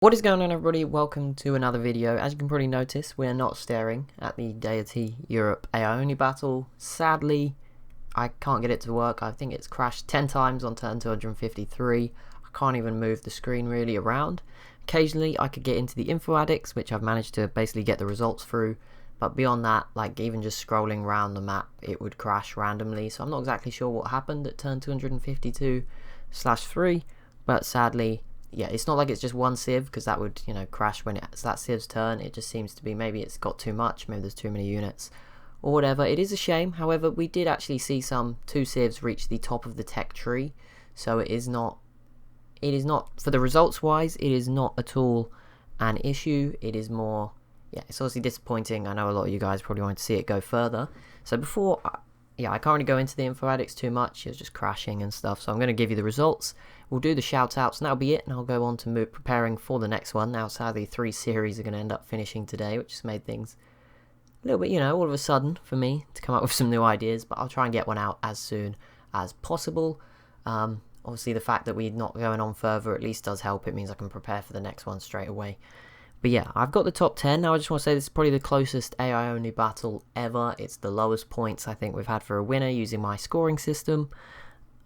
What is going on, everybody? Welcome to another video. As you can probably notice, we are not staring at the Deity Europe AI only battle. Sadly, I can't get it to work. I think it's crashed 10 times on turn 253. I can't even move the screen really around. Occasionally, I could get into the info addicts, which I've managed to basically get the results through. But beyond that, like even just scrolling around the map, it would crash randomly. So I'm not exactly sure what happened at turn 252/3. But sadly, yeah, it's not like it's just one civ, because that would, crash when it's that civ's turn. It just seems to be maybe it's got too much, maybe there's too many units, or whatever. It is a shame. However, we did actually see two civs reach the top of the tech tree, so it is not for the results wise, it is not at all an issue. It is more, yeah, it's obviously disappointing. I know a lot of you guys probably want to see it go further. So before, yeah, I can't really go into the info addicts too much. It was just crashing and stuff. So I'm going to give you the results. We'll do the shout outs and that'll be it. And I'll go on to preparing for the next one. Now, sadly, 3 series are going to end up finishing today, which has made things a little bit, all of a sudden for me to come up with some new ideas. But I'll try and get one out as soon as possible. Obviously, the fact that we're not going on further at least does help. It means I can prepare for the next one straight away. But yeah, I've got the top 10. Now I just want to say this is probably the closest AI only battle ever. It's the lowest points I think we've had for a winner using my scoring system.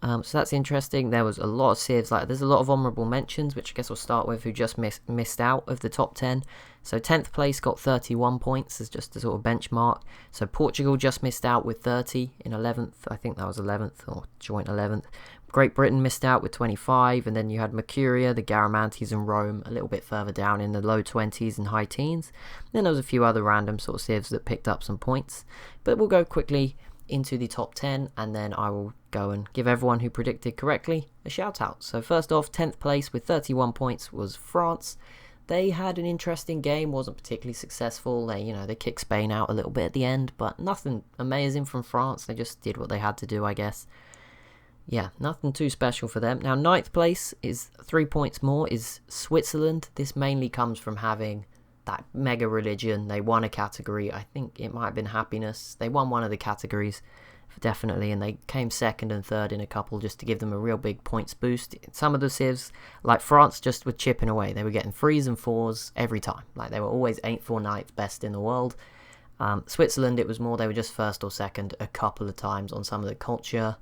So that's interesting. There was a lot of civs, there's a lot of honourable mentions, which I guess we'll start with, who just missed out of the top 10. So 10th place got 31 points as just a sort of benchmark. So Portugal just missed out with 30 in 11th. I think that was 11th or joint 11th. Great Britain missed out with 25, and then you had Mercuria, the Garamantes, and Rome a little bit further down in the low 20s and high teens. Then there was a few other random sort of civs that picked up some points. But we'll go quickly into the top 10, and then I will go and give everyone who predicted correctly a shout out. So first off, 10th place with 31 points was France. They had an interesting game, wasn't particularly successful. They kicked Spain out a little bit at the end, but nothing amazing from France. They just did what they had to do, I guess. Yeah, nothing too special for them. Now, 9th place is 3 points more, is Switzerland. This mainly comes from having that mega religion. They won a category. I think it might have been happiness. They won one of the categories, definitely, and they came second and third in a couple just to give them a real big points boost. Some of the civs, like France, just were chipping away. They were getting 3s and 4s every time. They were always 8th or 9th best in the world. Switzerland, it was more they were just 1st or 2nd a couple of times on some of the culture,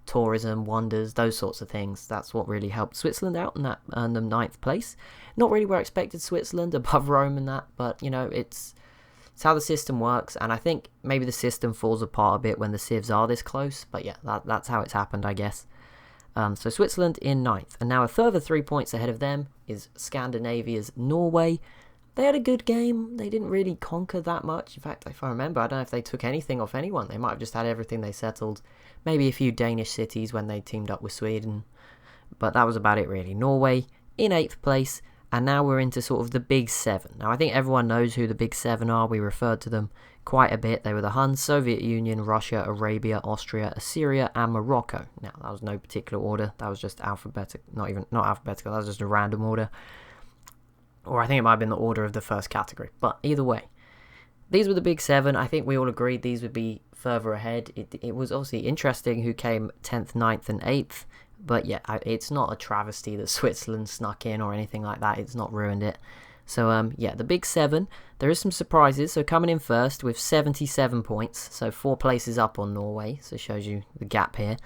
tourism, wonders, those sorts of things. That's what really helped Switzerland out, and that earned them 9th place. Not really where I expected Switzerland, above Rome and that, but it's how the system works, and I think maybe the system falls apart a bit when the civs are this close, but yeah, that's how it's happened, I guess. So Switzerland in 9th, and now a further 3 points ahead of them is Scandinavia's Norway. They had a good game. They didn't really conquer that much. In fact, if I remember, I don't know if they took anything off anyone. They might have just had everything they settled. Maybe a few Danish cities when they teamed up with Sweden. But that was about it, really. Norway in 8th place. And now we're into sort of the big 7. Now, I think everyone knows who the big 7 are. We referred to them quite a bit. They were the Huns, Soviet Union, Russia, Arabia, Austria, Assyria, and Morocco. Now, that was no particular order. That was just alphabetical. Not alphabetical. That was just a random order. Or I think it might have been the order of the first category. But either way, these were the big 7. I think we all agreed these would be further ahead. It was obviously interesting who came 10th, 9th, and 8th. But yeah, it's not a travesty that Switzerland snuck in or anything like that. It's not ruined it. So yeah, the big 7. There is some surprises. So coming in first with 77 points. So 4 places up on Norway. So it shows you the gap here.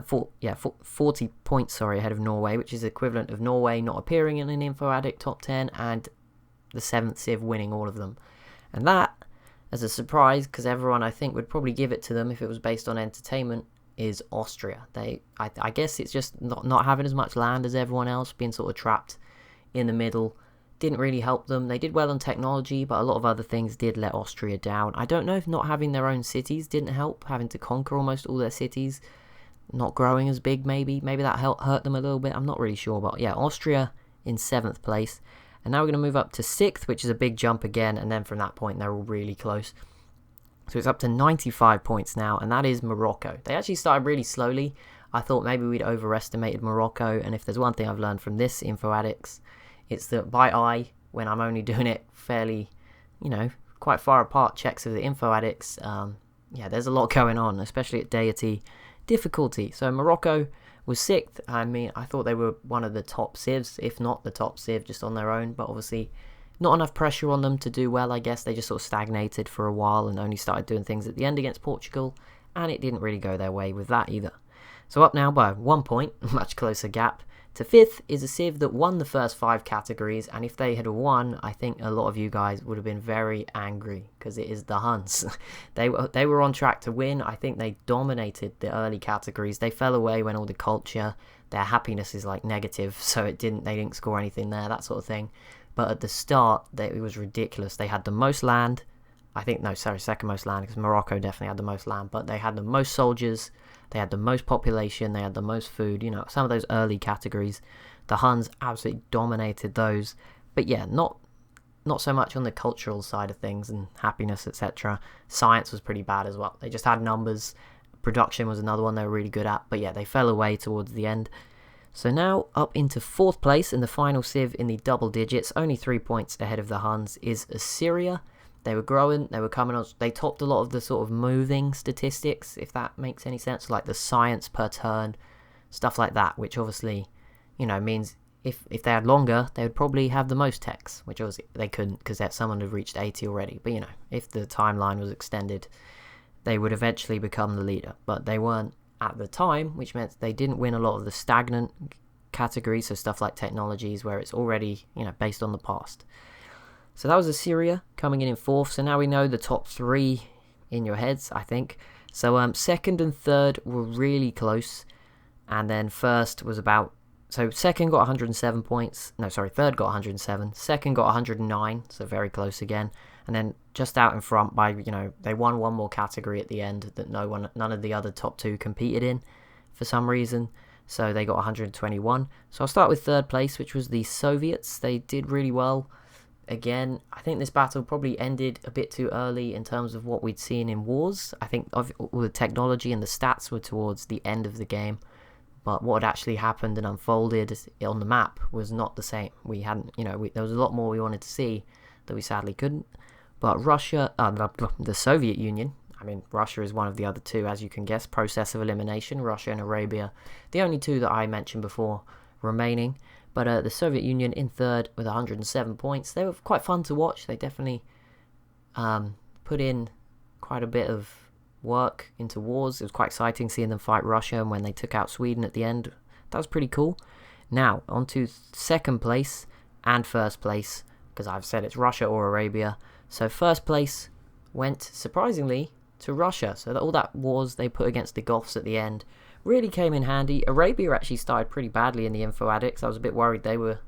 40 points, ahead of Norway, which is equivalent of Norway not appearing in an Info Addict top 10 and the 7th civ winning all of them. And that, as a surprise, because everyone I think would probably give it to them if it was based on entertainment, is Austria. I guess it's just not having as much land as everyone else, being sort of trapped in the middle. Didn't really help them. They did well on technology, but a lot of other things did let Austria down. I don't know if not having their own cities didn't help, having to conquer almost all their cities. Not growing as big, maybe that hurt them a little bit. I'm not really sure, but yeah, Austria in 7th place, and now we're going to move up to 6th, which is a big jump again, and then from that point they're all really close. So it's up to 95 points now, and that is Morocco. They actually started really slowly. I thought maybe we'd overestimated Morocco, and if there's one thing I've learned from this Info Addicts, it's that by eye, when I'm only doing it fairly, quite far apart checks of the Info Addicts, yeah, there's a lot going on, especially at Deity difficulty. So Morocco was 6th. I mean, I thought they were one of the top civs, if not the top civ, just on their own, but obviously not enough pressure on them to do well, I guess. They just sort of stagnated for a while and only started doing things at the end against Portugal, and it didn't really go their way with that either. So up now by 1 point, much closer gap, to 5th is a civ that won the first 5 categories, and if they had won, I think a lot of you guys would have been very angry, because it is the Huns. They were on track to win. I think they dominated the early categories. They fell away when all the culture, their happiness is like negative, so they didn't score anything there, that sort of thing. But at the start, it was ridiculous. They had the most land. I think, no, sorry, second most land, because Morocco definitely had the most land, but they had the most soldiers, they had the most population, they had the most food, you know, some of those early categories. The Huns absolutely dominated those, but yeah, not so much on the cultural side of things and happiness, etc. Science was pretty bad as well. They just had numbers. Production was another one they were really good at, but yeah, they fell away towards the end. So now up into 4th place in the final civ in the double digits, only 3 points ahead of the Huns, is Assyria. They were growing, they were coming on, they topped a lot of the sort of moving statistics, if that makes any sense, like the science per turn, stuff like that, which obviously, you know, means if they had longer, they would probably have the most techs, which obviously they couldn't because someone had reached 80 already. But, you know, if the timeline was extended, they would eventually become the leader. But they weren't at the time, which meant they didn't win a lot of the stagnant categories, so stuff like technologies, where it's already, you know, based on the past. So that was Assyria coming in 4th. So now we know the top 3 in your heads, I think. So 2nd and 3rd were really close. And then 1st was about... So 2nd got 107 points. No, sorry, 3rd got 107. 2nd got 109, so very close again. And then just out in front by, you know, they won one more category at the end that none of the other top 2 competed in for some reason. So they got 121. So I'll start with 3rd place, which was the Soviets. They did really well. Again, I think this battle probably ended a bit too early in terms of what we'd seen in wars. I think all the technology and the stats were towards the end of the game, but what had actually happened and unfolded on the map was not the same. We hadn't, you know, there was a lot more we wanted to see that we sadly couldn't. But Russia, the Soviet Union, I mean, Russia is one of the other 2, as you can guess, process of elimination, Russia and Arabia, the only 2 that I mentioned before remaining. But the Soviet Union in 3rd with 107 points. They were quite fun to watch. They definitely put in quite a bit of work into wars. It was quite exciting seeing them fight Russia, and when they took out Sweden at the end, that was pretty cool. Now, on to 2nd place and 1st place, because I've said it's Russia or Arabia. So 1st place went, surprisingly, to Russia. So all that wars they put against the Goths at the end really came in handy. Arabia actually started pretty badly in the Info Addicts. I was a bit worried they were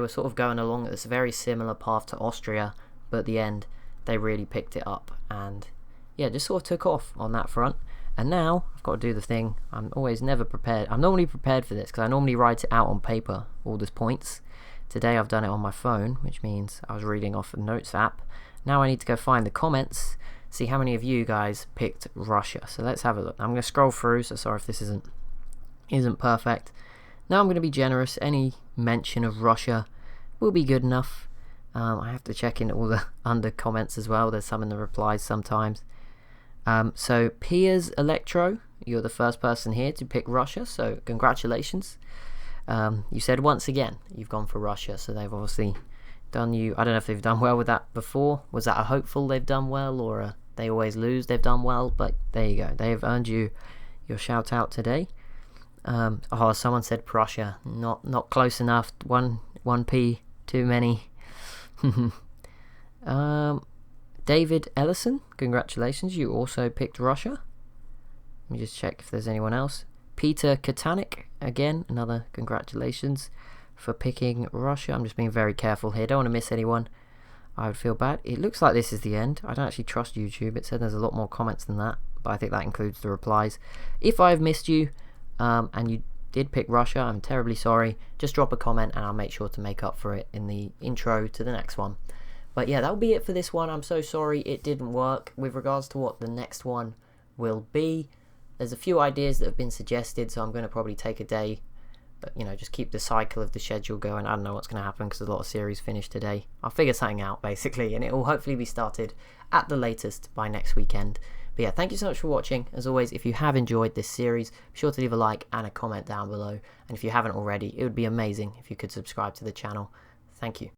sort of going along at this very similar path to Austria, but at the end they really picked it up and yeah, just sort of took off on that front. And now I've got to do the thing I'm always never prepared. I'm normally prepared for this because I normally write it out on paper, all these points. Today I've done it on my phone, which means I was reading off a notes app. Now I need to go find the comments, see how many of you guys picked Russia. So let's have a look. I'm going to scroll through, so sorry if this isn't perfect. Now I'm going to be generous. Any mention of Russia will be good enough. I have to check in all the under comments as well. There's some in the replies sometimes. So Piers Electro, you're the first person here to pick Russia, so congratulations. You said once again you've gone for Russia, so they've obviously done you. I don't know if they've done well with that before. Was that a hopeful they've done well, or a they always lose they've done well? But there you go, they have earned you your shout out today. Oh, someone said Prussia, not close enough. One P too many. David Ellison, congratulations, you also picked Russia. Let me just check if there's anyone else. Peter Katanik, again, another congratulations for picking Russia. I'm just being very careful here, don't want to miss anyone. I would feel bad. It looks like this is the end. I don't actually trust YouTube. It said there's a lot more comments than that, but I think that includes the replies. If I've missed you and you did pick Russia, I'm terribly sorry. Just drop a comment and I'll make sure to make up for it in the intro to the next one. But yeah, that'll be it for this one. I'm so sorry it didn't work. With regards to what the next one will be, there's a few ideas that have been suggested, so I'm going to probably take a day, but you know, just keep the cycle of the schedule going. I don't know what's going to happen because a lot of series finished today. I'll figure something out basically, and it will hopefully be started at the latest by next weekend, But yeah, thank you so much for watching. As always, if you have enjoyed this series, be sure to leave a like and a comment down below. And if you haven't already, it would be amazing if you could subscribe to the channel. Thank you.